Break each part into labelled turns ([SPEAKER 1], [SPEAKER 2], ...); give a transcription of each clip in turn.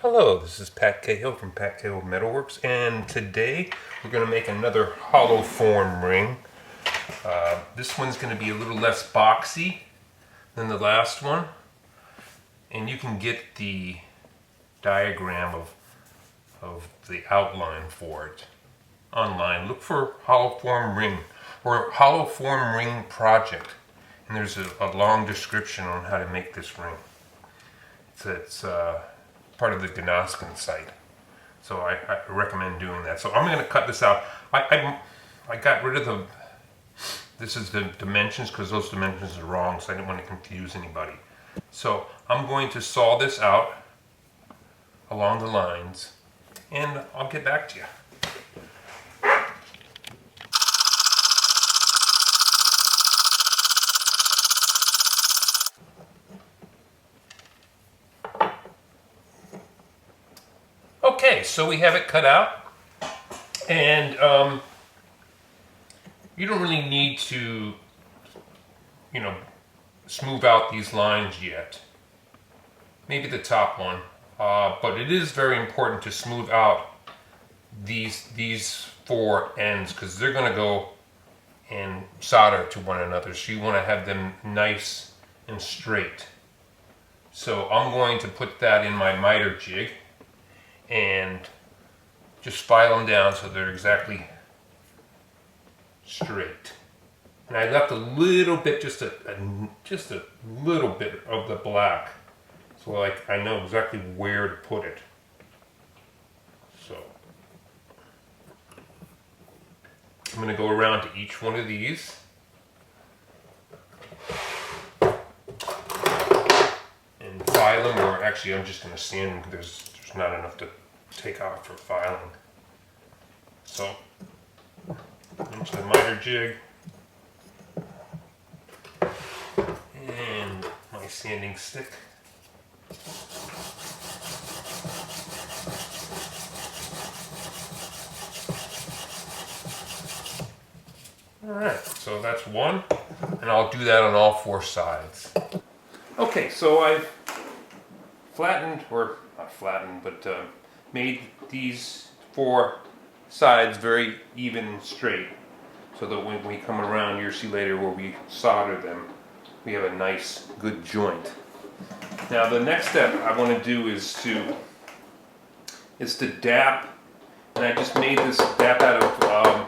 [SPEAKER 1] Hello, this is Pat Cahill from Pat Cahill Metalworks, and today we're going to make another hollow form ring. This one's going to be a little less boxy than the last one, and you can get the diagram of the outline for it online. Look for hollow form ring or hollow form ring project, and there's a long description on how to make this ring. It's part of the Gnoskin site, so I recommend doing that. So I'm going to cut this out. I got rid of this is the dimensions because those dimensions are wrong, so I didn't want to confuse anybody. So I'm going to saw this out along the lines, and I'll get back to you. Okay, so we have it cut out, and you don't really need to, smooth out these lines yet. Maybe the top one, but it is very important to smooth out these four ends because they're going to go and solder to one another. So you want to have them nice and straight. So I'm going to put that in my miter jig and just file them down so they're exactly straight. And I left a little bit, just a little bit of the black, so like I know exactly where to put it. So I'm going to go around to each one of these. And file them, or actually I'm just going to sand them because there's not enough to take off for filing. So into the miter jig and my sanding stick. Alright, so that's one, and I'll do that on all four sides. Okay, so I've flattened, or not flattened, but made these four sides very even and straight, so that when we come around, you'll see later where we solder them, we have a nice, good joint. Now the next step I want to do is to dap, and I just made this dap out of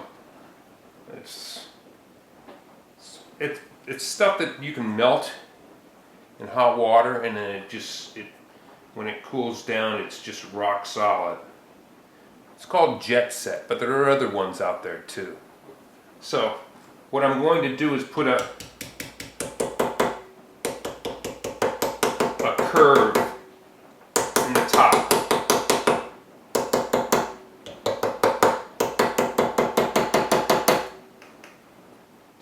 [SPEAKER 1] it's stuff that you can melt in hot water, and then when it cools down, it's just rock solid. It's called Jet Set, but there are other ones out there too. So what I'm going to do is put a curve in the top.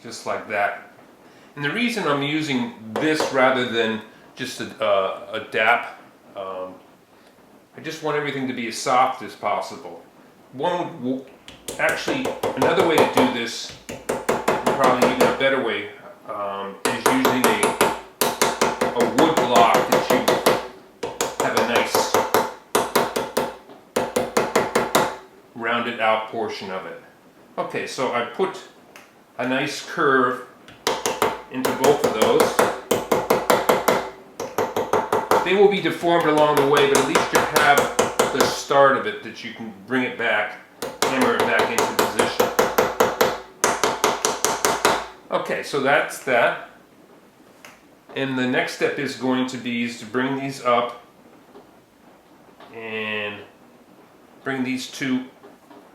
[SPEAKER 1] Just like that. And the reason I'm using this rather than just a dap, I just want everything to be as soft as possible. Actually, another way to do this, probably even a better way, is using a wood block that you have a nice rounded out portion of it. Okay, so I put a nice curve into both of those. They will be deformed along the way, but at least you have the start of it that you can bring it back, hammer it back into position. Okay, so that's that. And the next step is going to be to bring these up and bring these two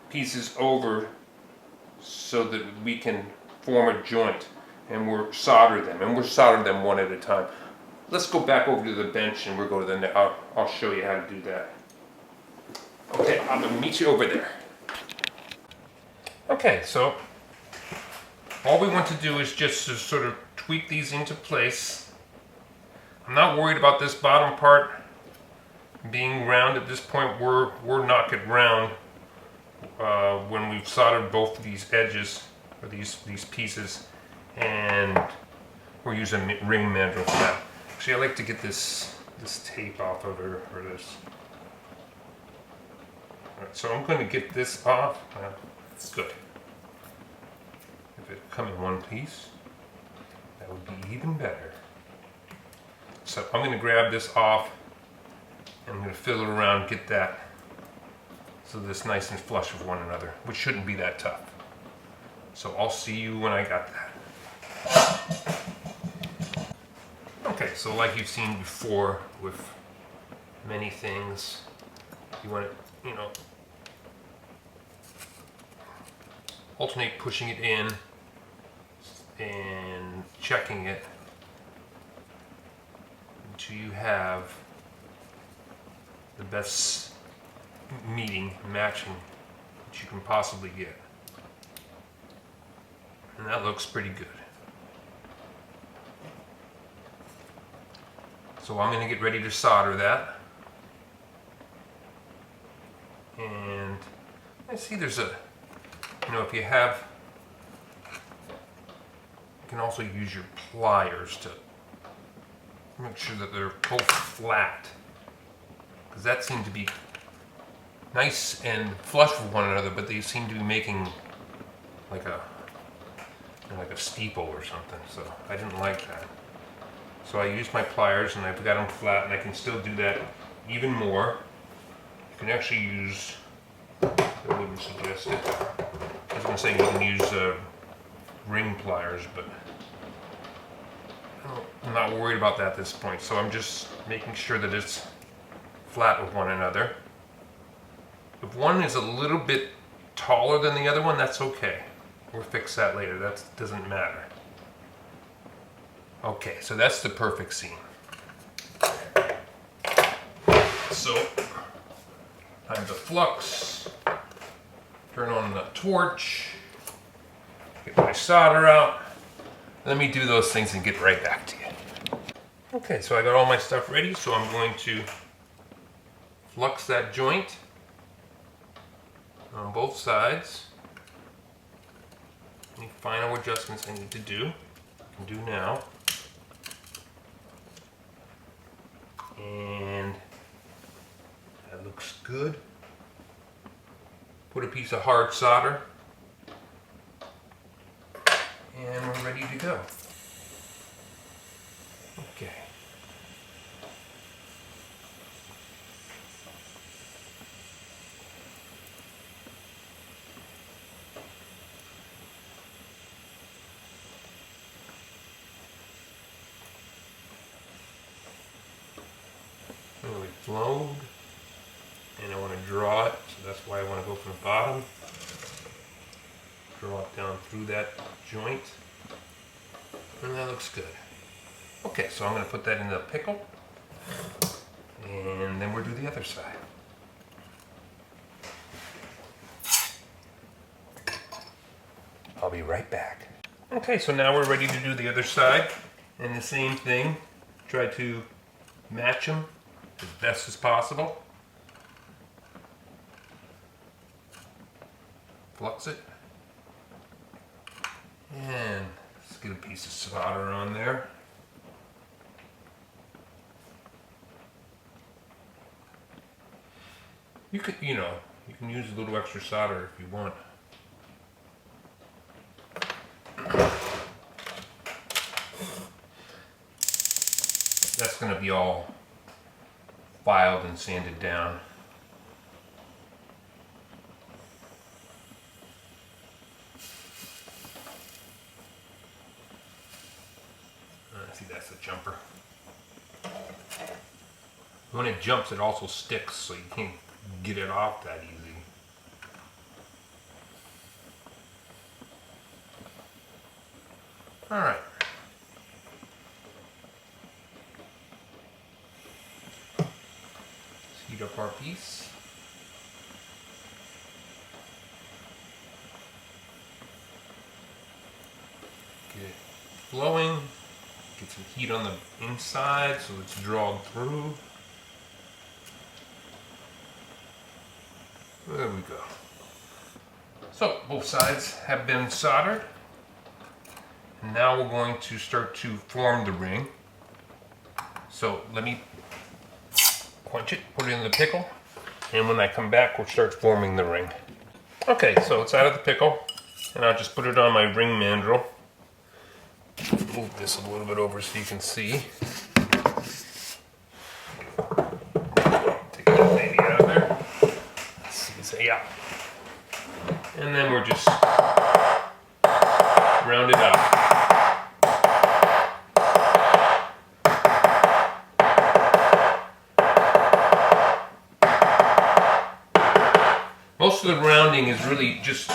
[SPEAKER 1] pieces over so that we can form a joint, and we'll solder them, one at a time. Let's go back over to the bench and we'll go to the next. I'll show you how to do that. Okay, I'm going to meet you over there. Okay, so all we want to do is just to sort of tweak these into place. I'm not worried about this bottom part being round at this point. We're not it round when we've soldered both of these edges, or these pieces, and we're using ring mandrel for that. Actually, I like to get this tape off of her, or this Alright, so I'm going to get this off. It's good. If it come in one piece, that would be even better. So I'm going to grab this off and I'm going to fiddle it around, get that so this nice and flush with one another, which shouldn't be that tough. So I'll see you when I got that. Okay, so like you've seen before with many things, you want to, alternate pushing it in and checking it until you have the best matching that you can possibly get. And that looks pretty good. So I'm going to get ready to solder that. And I see there's a, if you have, you can also use your pliers to make sure that they're both flat. Because that seemed to be nice and flush with one another, but they seem to be making like a steeple or something. So I didn't like that. So I used my pliers and I've got them flat, and I can still do that even more. You can actually use, I wouldn't suggest it. I was going to say you can use ring pliers, but I'm not worried about that at this point. So I'm just making sure that it's flat with one another. If one is a little bit taller than the other one, that's okay. We'll fix that later. That doesn't matter. Okay, so that's the perfect seam. So, time to flux, turn on the torch, get my solder out. Let me do those things and get right back to you. Okay, so I got all my stuff ready, so I'm going to flux that joint on both sides. Any final adjustments I need to do, I can do now. And that looks good. Put a piece of hard solder and we're ready to go. Okay. Really flowed, and I want to draw it, so that's why I want to go from the bottom, draw it down through that joint, and that looks good. Okay, so I'm going to put that in the pickle, and then we'll do the other side. I'll be right back. Okay, so now we're ready to do the other side, and the same thing, try to match them as best as possible. Flux it. And let's get a piece of solder on there. You could, you can use a little extra solder if you want. That's going to be all filed and sanded down. See, that's the jumper. When it jumps, it also sticks, so you can't get it off that easy. All right. Heat up our piece. Get it flowing. Get some heat on the inside so it's drawn through. There we go. So both sides have been soldered. And now we're going to start to form the ring. So let me quench it, put it in the pickle, And when I come back, we'll start forming the ring. Okay, so it's out of the pickle, and I'll just put it on my ring mandrel. Move this a little bit over so you can see. Take that baby out of there. Let's see, so yeah. And then we're just round it out. Most of the rounding is really just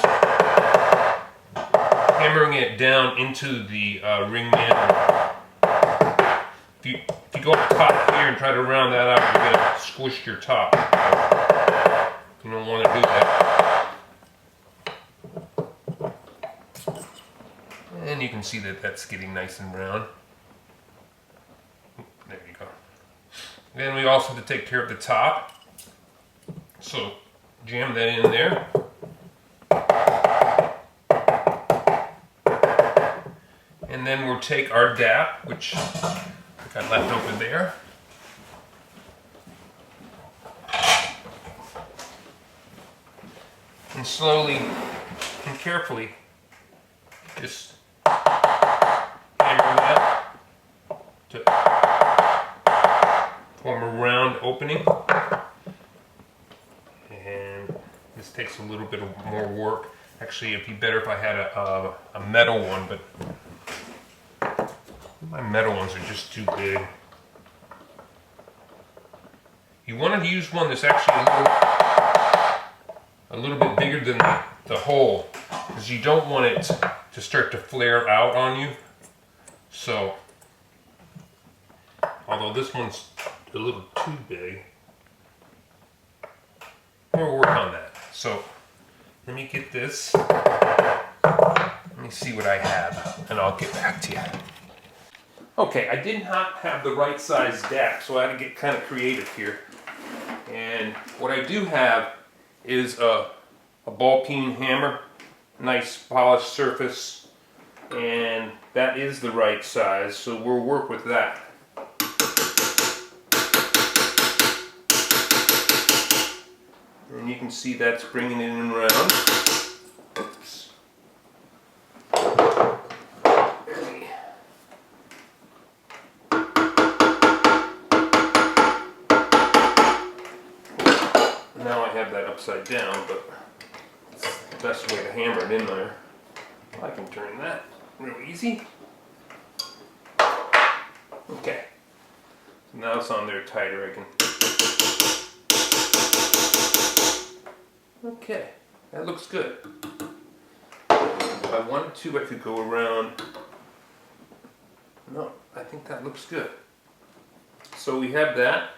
[SPEAKER 1] hammering it down into the ring mandrel. If you go up top here and try to round that out, you're going to squish your top. You don't want to do that. And you can see that that's getting nice and round. There you go. Then we also have to take care of the top. So jam that in there. And then we'll take our DAP, which I got left over there. And slowly and carefully just hammer that to form a round opening. And this takes a little bit more work. Actually, it'd be better if I had a metal one, but my metal ones are just too big. You want to use one that's actually a little bit bigger than the hole, because you don't want it to start to flare out on you. So, although this one's a little too big, we'll work on that. So, let me get this. Let me see what I have, and I'll get back to you. Okay, I did not have the right size DAP, so I had to get kind of creative here. And what I do have is a ball peen hammer, nice polished surface, and that is the right size, so we'll work with that. And you can see that's bringing it in around. Oops. Now I have that upside down, but it's the best way to hammer it in there. I can turn that real easy. Okay. So now it's on there tighter. I can. Okay, that looks good. If I wanted to, I could go around. No, I think that looks good. So we have that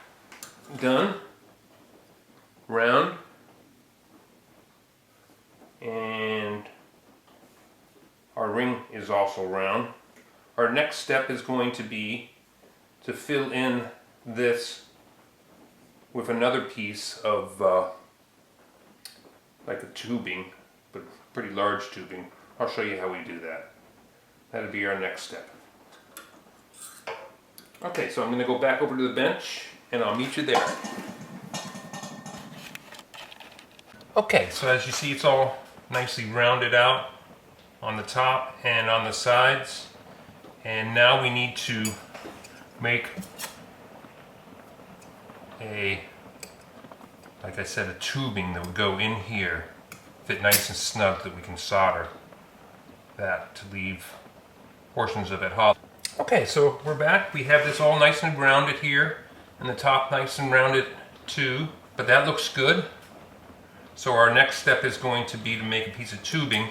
[SPEAKER 1] done. Round. And our ring is also round. Our next step is going to be to fill in this with another piece of like a tubing, but pretty large tubing. I'll show you how we do that. That'll be our next step. Okay, so I'm going to go back over to the bench and I'll meet you there. Okay, so as you see, it's all nicely rounded out on the top and on the sides. And now we need to make like I said, a tubing that would go in here, fit nice and snug, that we can solder that to leave portions of it hollow. Okay, so we're back. We have this all nice and rounded here, and the top nice and rounded too, but that looks good. So our next step is going to be to make a piece of tubing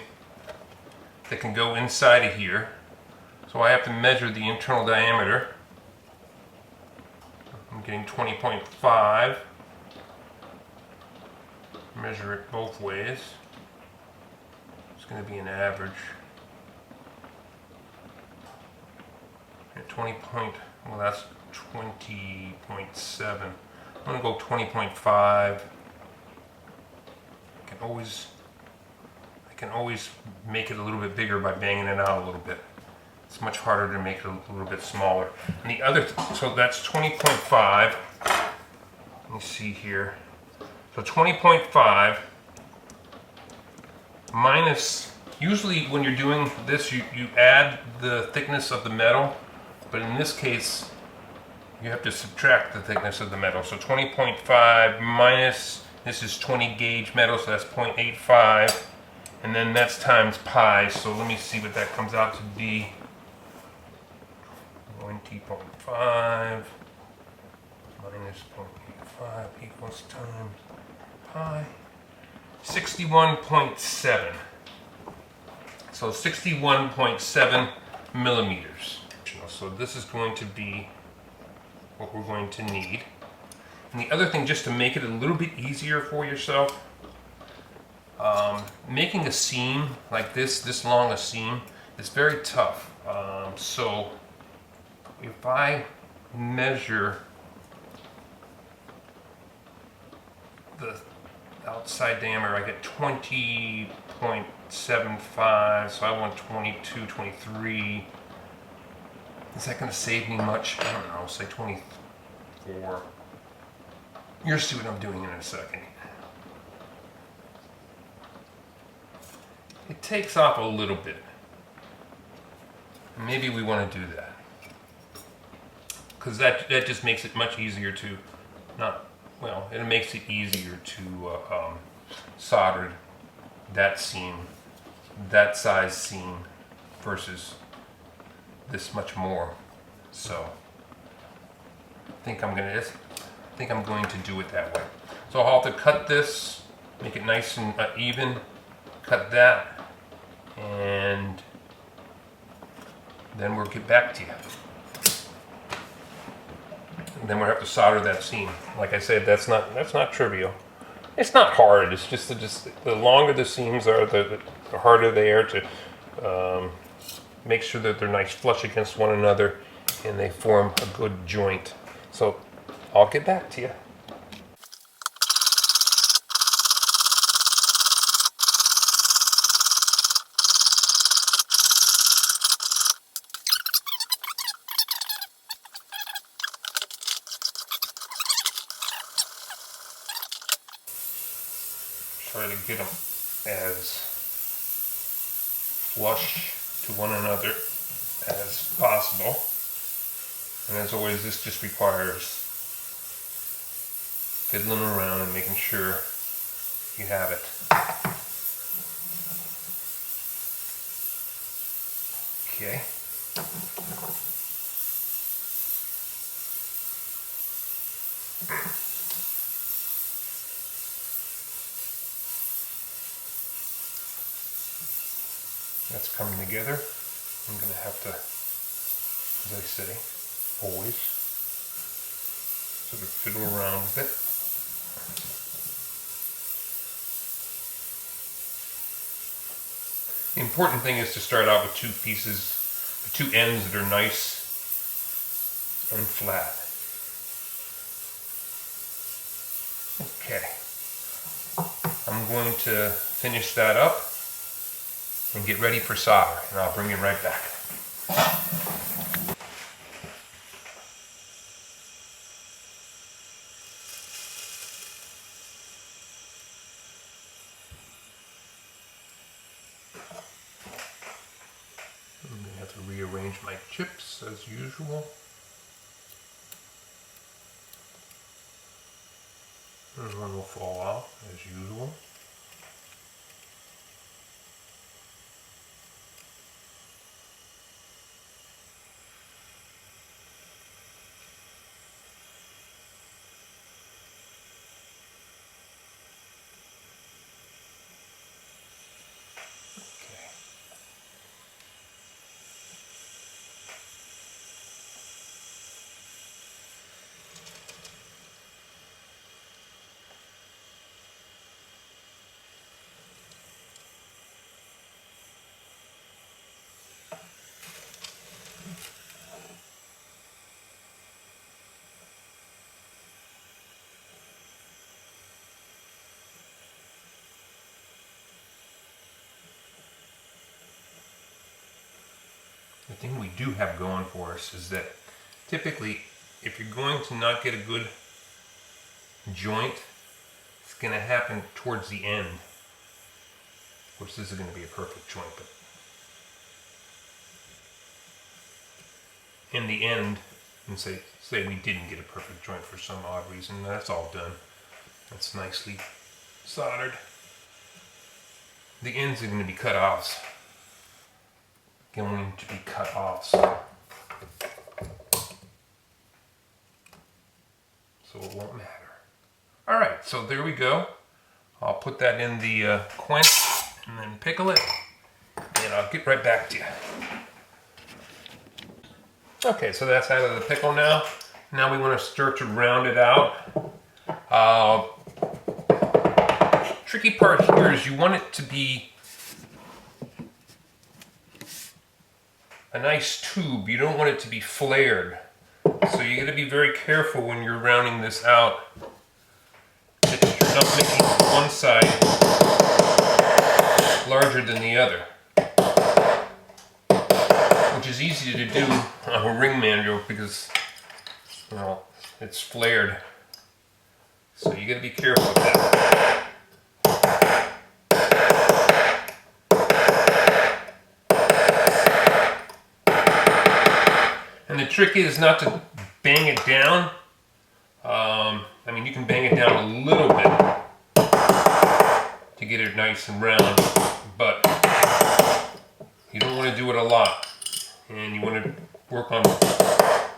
[SPEAKER 1] that can go inside of here. So I have to measure the internal diameter. I'm getting 20.5. Measure it both ways. It's going to be an average. At 20 point, well, that's 20.7. I'm going to go 20.5. I can always make it a little bit bigger by banging it out a little bit. It's much harder to make it a little bit smaller. And the other, so that's 20.5. Let me see here. So 20.5 minus, usually when you're doing this, you add the thickness of the metal, but in this case, you have to subtract the thickness of the metal. So 20.5 minus, this is 20 gauge metal, so that's 0.85, and then that's times pi, so let me see what that comes out to be. 20.5 minus 0.85 equals times pi, 61.7. So 61.7 millimeters. So this is going to be what we're going to need. And the other thing, just to make it a little bit easier for yourself, making a seam like this long a seam, is very tough. So if I measure the outside diameter, I get 20.75, so I want 22, 23. Is that going to save me much? I don't know, say 24. You'll see what I'm doing in a second. It takes off a little bit. Maybe we want to do that, because that just makes it much easier to it makes it easier to solder that seam, that size seam, versus this much more. So I think I'm going to do it that way. So I'll have to cut this, make it nice and even, cut that, and then we'll get back to you. And then we'll have to solder that seam. Like I said, that's not trivial. It's not hard. It's just the longer the seams are, the harder they are to make sure that they're nice flush against one another and they form a good joint. So I'll get back to you. Try to get them as flush to one another as possible. And as always, this just requires fiddling around and making sure you have it. Okay. That's coming together. I'm going to have to, as I say, always sort of fiddle around with it. The important thing is to start out with two ends that are nice and flat. Okay. I'm going to finish that up and get ready for solder, and I'll bring you right back. I'm going to have to rearrange my chips as usual. And one will fall off as usual. The thing we do have going for us is that typically, if you're going to not get a good joint, it's going to happen towards the end. Of course, this is going to be a perfect joint, but in the end, and say we didn't get a perfect joint for some odd reason, that's all done. That's nicely soldered. The ends are going to be cut off. Going to be cut off. So it won't matter. Alright, so there we go. I'll put that in the quench and then pickle it, and I'll get right back to you. Okay, so that's out of the pickle now. Now we want to start to round it out. Tricky part here is you want it to be a nice tube. You don't want it to be flared. So you got to be very careful when you're rounding this out that you're not making one side larger than the other, which is easy to do on a ring mandrel because, well, it's flared. So you got to be careful with that. And the trick is not to bang it down. I mean, you can bang it down a little bit to get it nice and round, but you don't want to do it a lot. And you want to work on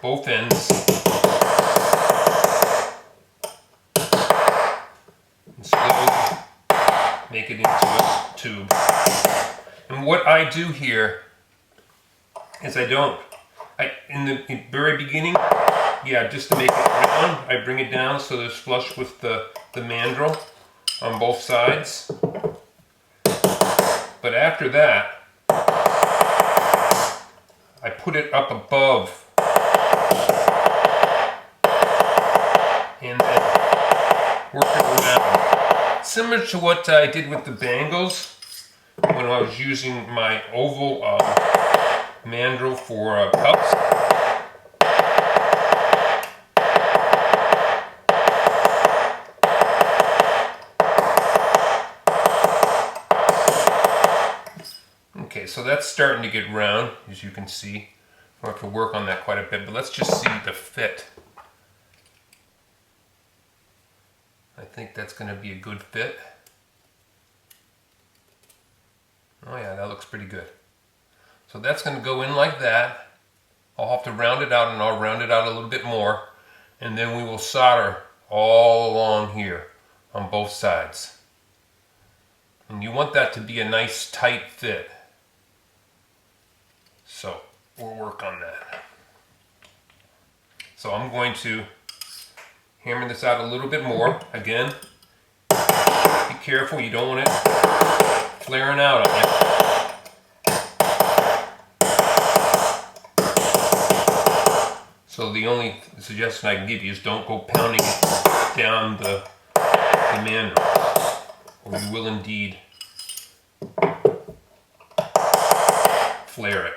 [SPEAKER 1] both ends. And slowly make it into a tube. And what I do here is in the very beginning, just to make it round, I bring it down so it's flush with the mandrel on both sides. But after that, I put it up above and then work it around. Similar to what I did with the bangles when I was using my oval mandrel for cups. Okay, so that's starting to get round, as you can see. I'll have to work on that quite a bit, but let's just see the fit. I think that's going to be a good fit. Oh yeah, that looks pretty good. So that's going to go in like that. I'll have to round it out, and I'll round it out a little bit more, and then we will solder all along here on both sides. And you want that to be a nice tight fit. So we'll work on that. So I'm going to hammer this out a little bit more. Again, be careful, you don't want it flaring out on you. So the only suggestion I can give you is don't go pounding it down the mandrel, or you will indeed flare it.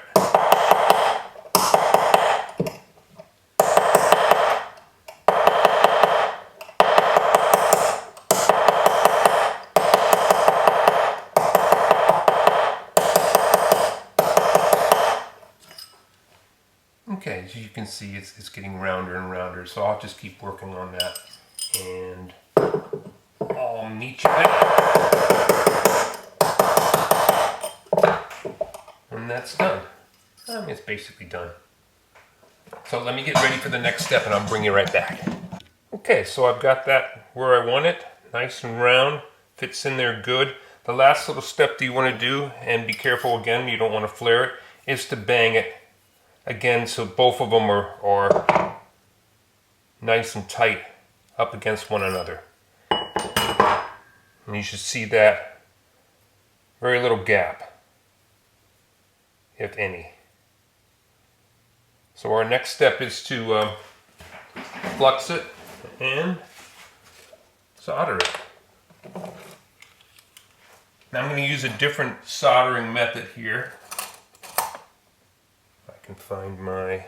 [SPEAKER 1] Okay, as you can see, it's getting rounder and rounder, so I'll just keep working on that, and I'll meet you back when that's done. I mean, it's basically done. So let me get ready for the next step, and I'll bring you right back. Okay, so I've got that where I want it, nice and round, fits in there good. The last little step that you want to do, and be careful again, you don't want to flare it, is to bang it again, so both of them are nice and tight up against one another. And you should see that very little gap, if any. So our next step is to flux it and solder it. Now I'm going to use a different soldering method here. I can find my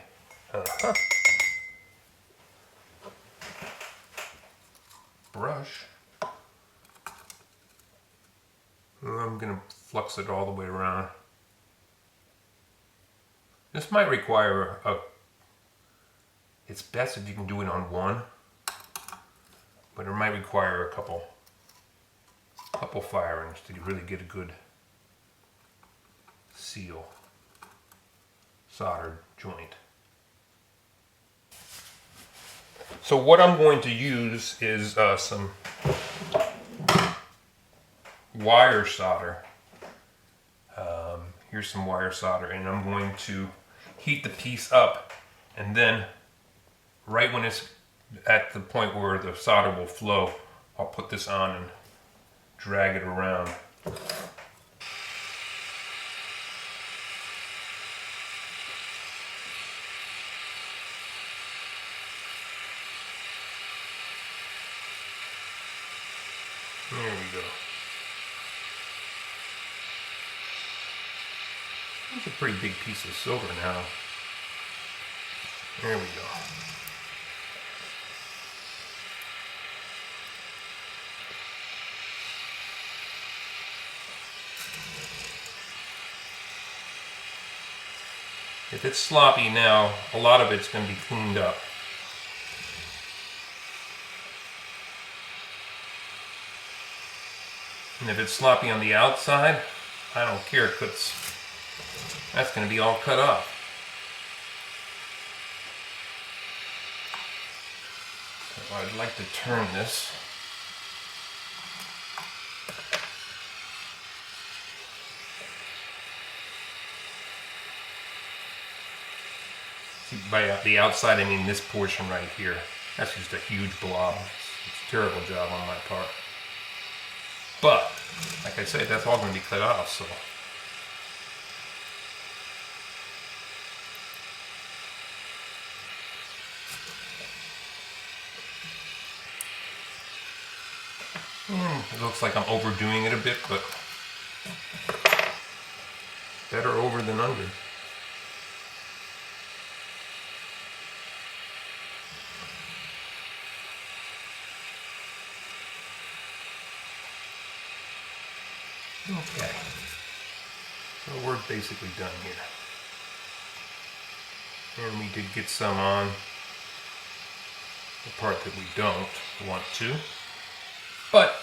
[SPEAKER 1] brush. I'm going to flux it all the way around. This might require it's best if you can do it on one, but it might require a couple firings to really get a good seal, soldered joint. So what I'm going to use is some wire solder. Here's some wire solder, and I'm going to heat the piece up, and then right when it's at the point where the solder will flow, I'll put this on and drag it around. There we go. That's a pretty big piece of silver now. There we go. If it's sloppy now, a lot of it's going to be cleaned up. And if it's sloppy on the outside, I don't care, because that's going to be all cut off. So I'd like to turn this. See, by the outside, I mean this portion right here. That's just a huge blob. It's a terrible job on my part. But, like I said, that's all going to be cut off, so. It looks like I'm overdoing it a bit, but better over than under. Okay, so we're basically done here. And we did get some on the part that we don't want to, but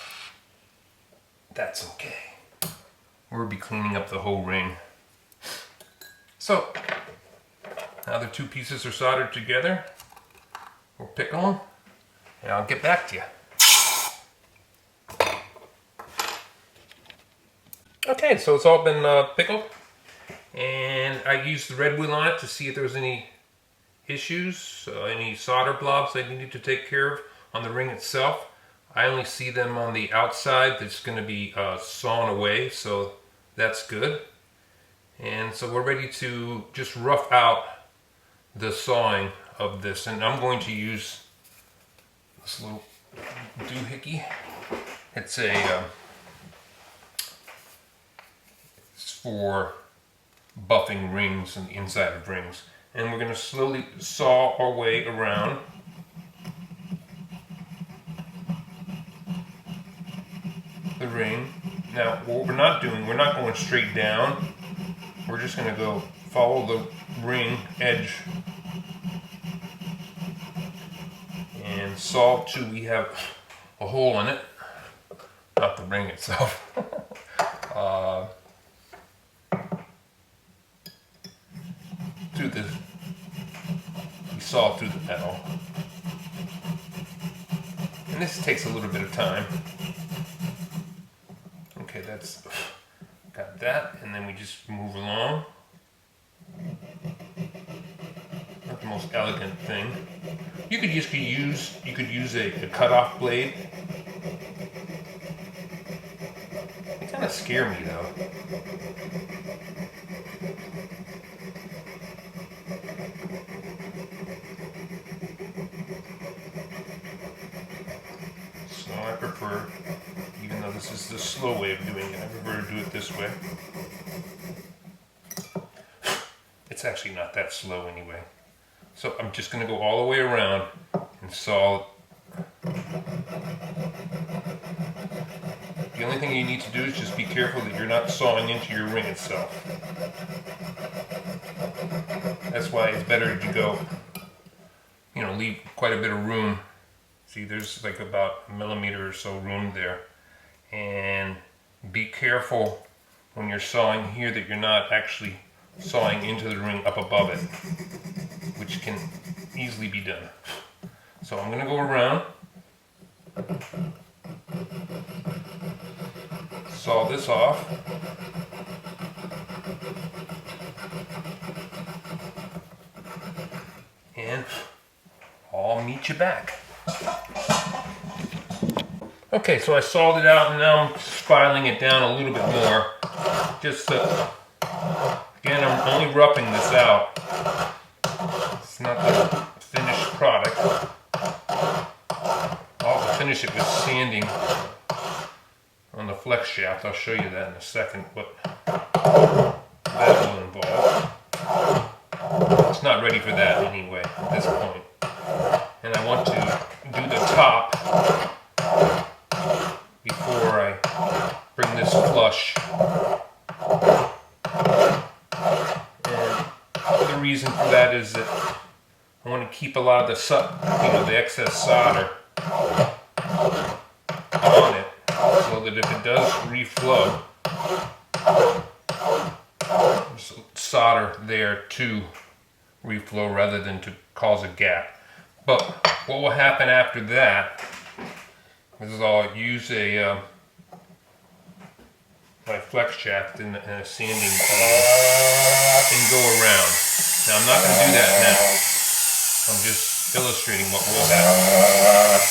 [SPEAKER 1] that's okay. We'll be cleaning up the whole ring. So, now the two pieces are soldered together. We'll pickle them, and I'll get back to you. Okay, so it's all been pickled, and I used the red wheel on it to see if there was any issues, any solder blobs I needed to take care of on the ring itself. I only see them on the outside that's going to be sawn away, so that's good. And so we're ready to just rough out the sawing of this, and I'm going to use this little doohickey. It's for buffing rings and the inside of rings. And we're going to slowly saw our way around. The ring. Now, what we're not doing, we're not going straight down. We're just going to go follow the ring edge and saw till we have a hole in it. Not the ring itself. We saw through the metal. And this takes a little bit of time. Okay, that's got that, and then we just move along. Not the most elegant thing. You could use a cut-off blade. They kind of scare me though. So I prefer, even though this is the slow way of doing it, I prefer to do it this way. It's actually not that slow anyway. So I'm just going to go all the way around and saw. The only thing you need to do is just be careful that you're not sawing into your ring itself. That's why it's better to go, you know, leave quite a bit of room. See, there's like about a millimeter or so room there. And be careful when you're sawing here that you're not actually sawing into the ring up above it, which can easily be done. So I'm going to go around, saw this off, and I'll meet you back. Okay, so I sawed it out and now I'm filing it down a little bit more. Just again, I'm only roughing this out. It's not the finished product. I'll finish it with sanding on the flex shaft. I'll show you that in a second, what that will involve. It's not ready for that anyway at this point. And I want to do the top before I bring this flush. And the reason for that is that I want to keep a lot of the excess solder on it, so that if it does reflow, there's solder there to reflow rather than to cause a gap. But what will happen after that is I'll use my flex shaft and a sanding tool and go around. Now I'm not going to do that now. I'm just illustrating what will happen.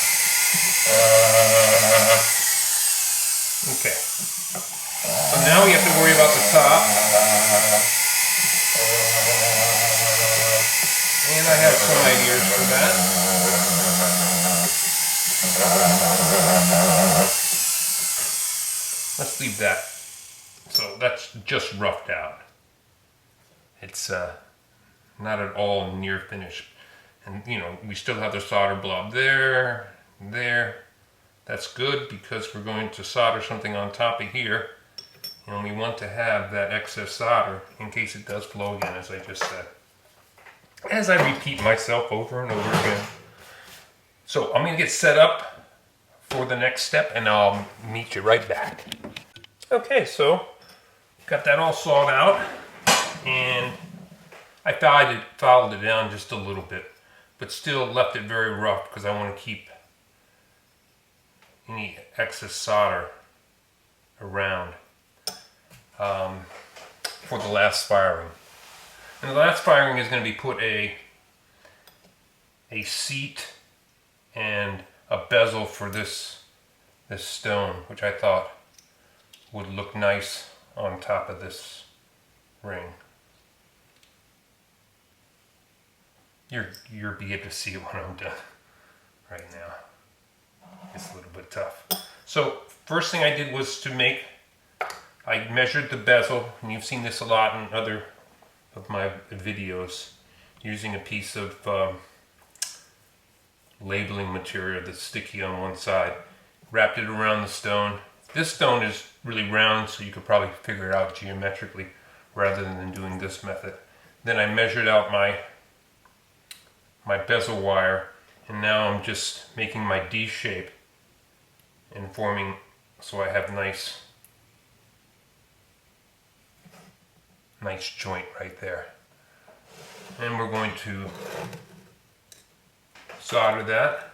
[SPEAKER 1] Okay. So now we have to worry about the top. And I have some ideas for that. Let's leave that. So that's just roughed out. It's not at all near finished. And you know, we still have the solder blob there, there. That's good because we're going to solder something on top of here. And we want to have that excess solder in case it does flow again, as I just said. As I repeat myself over and over again. So I'm going to get set up for the next step and I'll meet you right back. Okay, so got that all sawed out and I filed it down just a little bit, but still left it very rough because I want to keep any excess solder around for the last firing. And the last firing is going to be put a seat and a bezel for this stone, which I thought would look nice on top of this ring. You'll be able to see it when I'm done. Right now, it's a little bit tough. So first thing I did was I measured the bezel, and you've seen this a lot in other of my videos, using a piece of labeling material that's sticky on one side, wrapped it around the stone. This stone is really round, so you could probably figure it out geometrically rather than doing this method. Then I measured out my bezel wire, and now I'm just making my D shape and forming so I have nice joint right there. And we're going to solder that.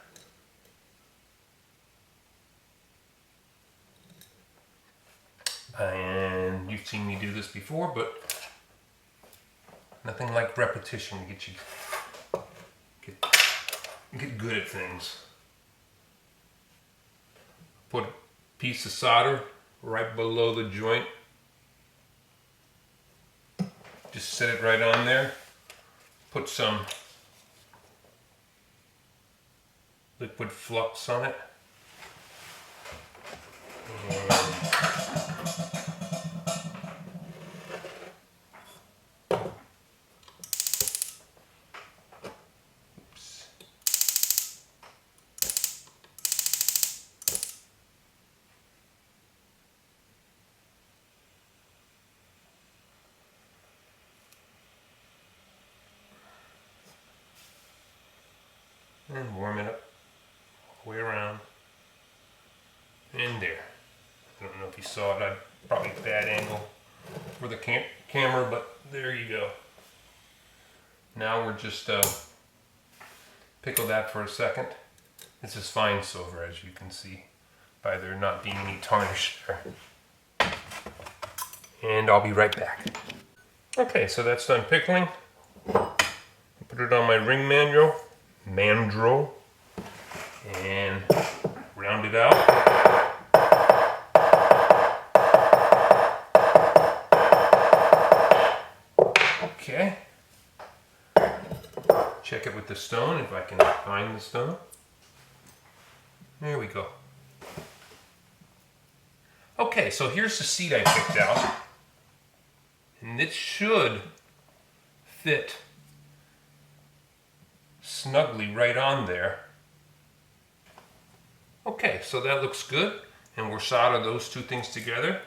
[SPEAKER 1] And you've seen me do this before, but nothing like repetition to get you get good at things. Put a piece of solder right below the joint. Just set it right on there. Put some liquid flux on it. in there. I don't know if you saw it. I probably bad angle for the camera, but there you go. Now we're just pickle that for a second. This is fine silver, as you can see by there not being any tarnish there. And I'll be right back. Okay, so that's done pickling. Put it on my ring mandrel, and round it out. Okay. Check it with the stone, if I can find the stone. There we go. Okay, so here's the seat I picked out. And it should fit snugly right on there. Okay, so that looks good. And we'll solder those two things together.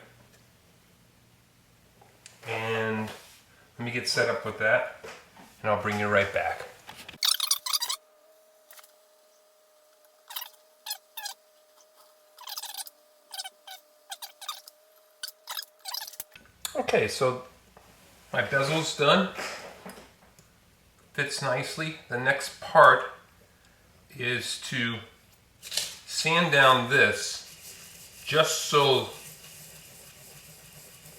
[SPEAKER 1] And let me get set up with that, and I'll bring you right back. Okay, so my bezel's done. Fits nicely. The next part is to sand down this just so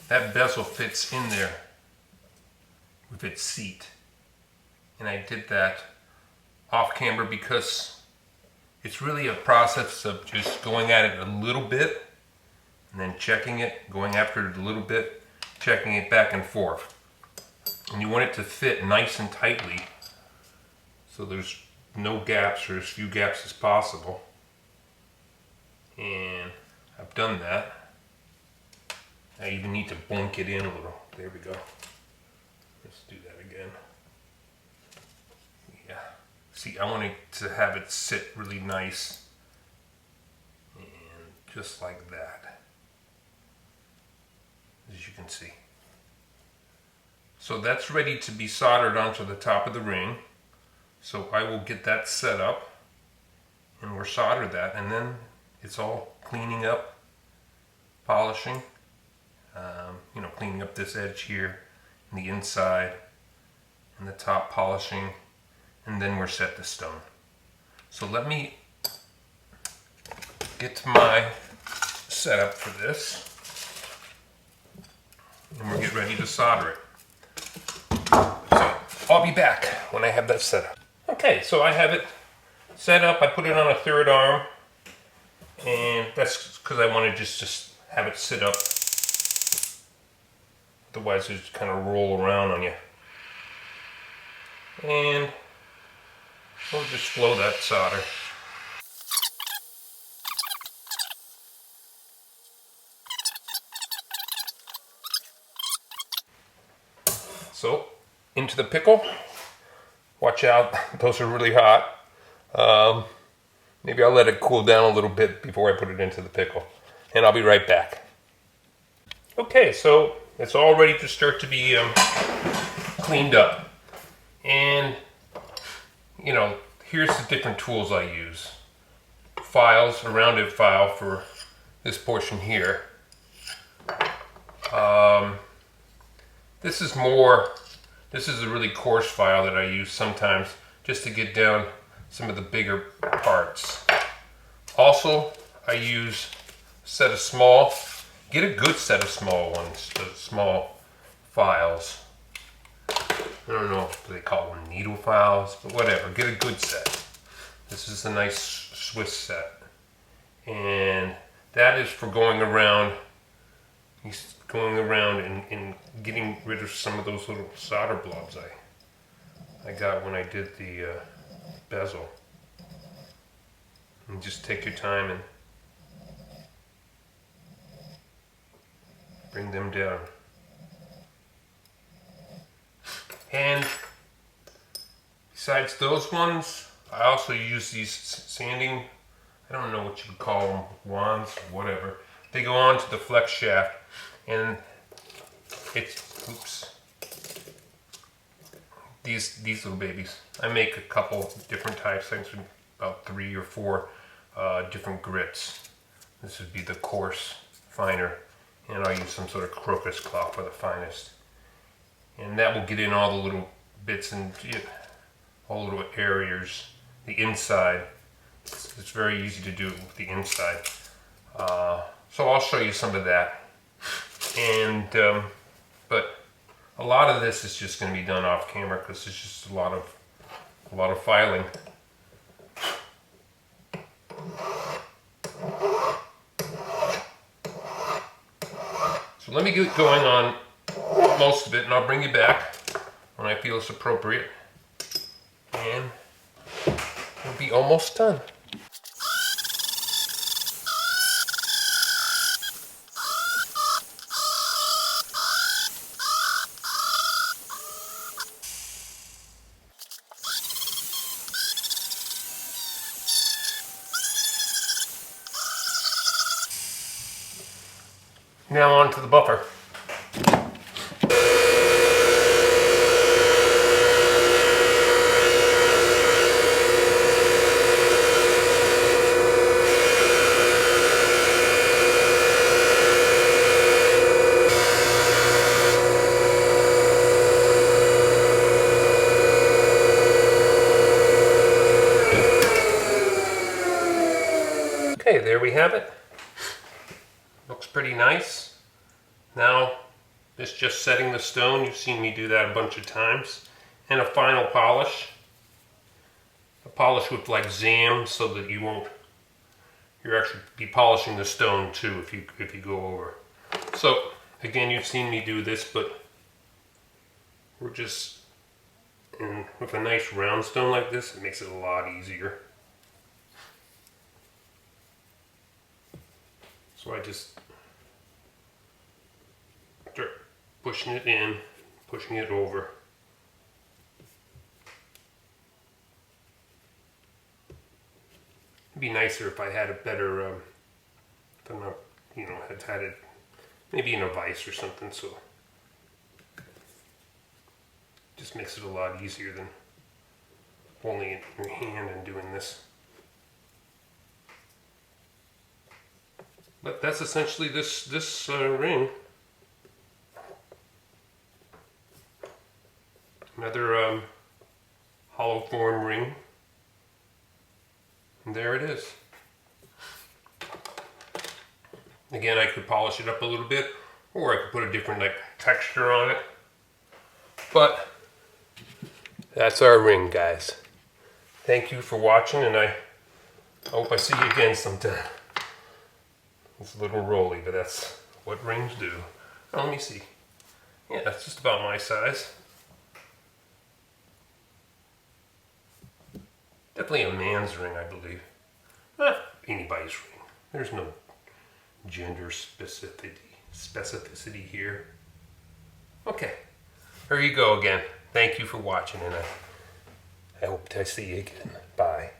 [SPEAKER 1] that bezel fits in there with its seat. And I did that off camera because it's really a process of just going at it a little bit and then checking it, going after it a little bit, checking it back and forth. And you want it to fit nice and tightly so there's no gaps or as few gaps as possible. And I've done that. I even need to bunk it in a little. There we go. Let's do that again. Yeah. See, I want it to have it sit really nice. And just like that. As you can see. So that's ready to be soldered onto the top of the ring. So I will get that set up and we'll solder that, and then it's all cleaning up, polishing, you know, cleaning up this edge here and the inside and the top, polishing, and then we're set to stone. So let me get to my setup for this and we'll get ready to solder it. So I'll be back when I have that set up. Okay, so I have it set up. I put it on a third arm, and that's because I want to just have it sit up. Otherwise, it just kind of roll around on you. And we'll just flow that solder. So, into the pickle. Watch out, those are really hot. Maybe I'll let it cool down a little bit before I put it into the pickle. And I'll be right back. Okay, so it's all ready to start to be cleaned up. And, you know, here's the different tools I use. Files, a rounded file for this portion here. This is a really coarse file that I use sometimes just to get down some of the bigger parts. Also, I use a set of get a good set of small ones, the small files. I don't know if they call them needle files, but whatever, get a good set. This is a nice Swiss set. And that is for going around and getting rid of some of those little solder blobs I got when I did the bezel. And just take your time and bring them down. And besides those ones, I also use these sanding, I don't know what you would call them, wands, whatever. They go on to the flex shaft, and it's, oops, these little babies. I make a couple different types, I think about 3 or 4 different grits. This would be the coarse, finer, and I'll use some sort of crocus cloth for the finest. And that will get in all the little bits and all the little areas, the inside. It's very easy to do it with the inside. So I'll show you some of that. And but a lot of this is just going to be done off camera because it's just a lot of filing. So let me get going on most of it, and I'll bring you back when I feel it's appropriate. And we'll be almost done. Now on to the buffer. Okay, there we have it. Looks pretty nice. Now, it's just setting the stone. You've seen me do that a bunch of times. And a final polish. A polish with like Zam so that you're actually be polishing the stone too if you go over. So, again, you've seen me do this, but we're just, with a nice round stone like this, it makes it a lot easier. So I just start pushing it in, pushing it over. It'd be nicer if I had a better, if I'm not, had it maybe in a vise or something, so just makes it a lot easier than holding it in your hand and doing this. But that's essentially this ring. Another hollow form ring. And there it is. Again, I could polish it up a little bit, or I could put a different texture on it. But that's our ring, guys. Thank you for watching, and I hope I see you again sometime. It's a little rolly, but that's what rings do. Oh, let me see. Yeah, that's just about my size. Definitely a man's ring, I believe. Anybody's ring. There's no gender specificity here. Okay, there you go again. Thank you for watching, and I hope to see you again. Bye.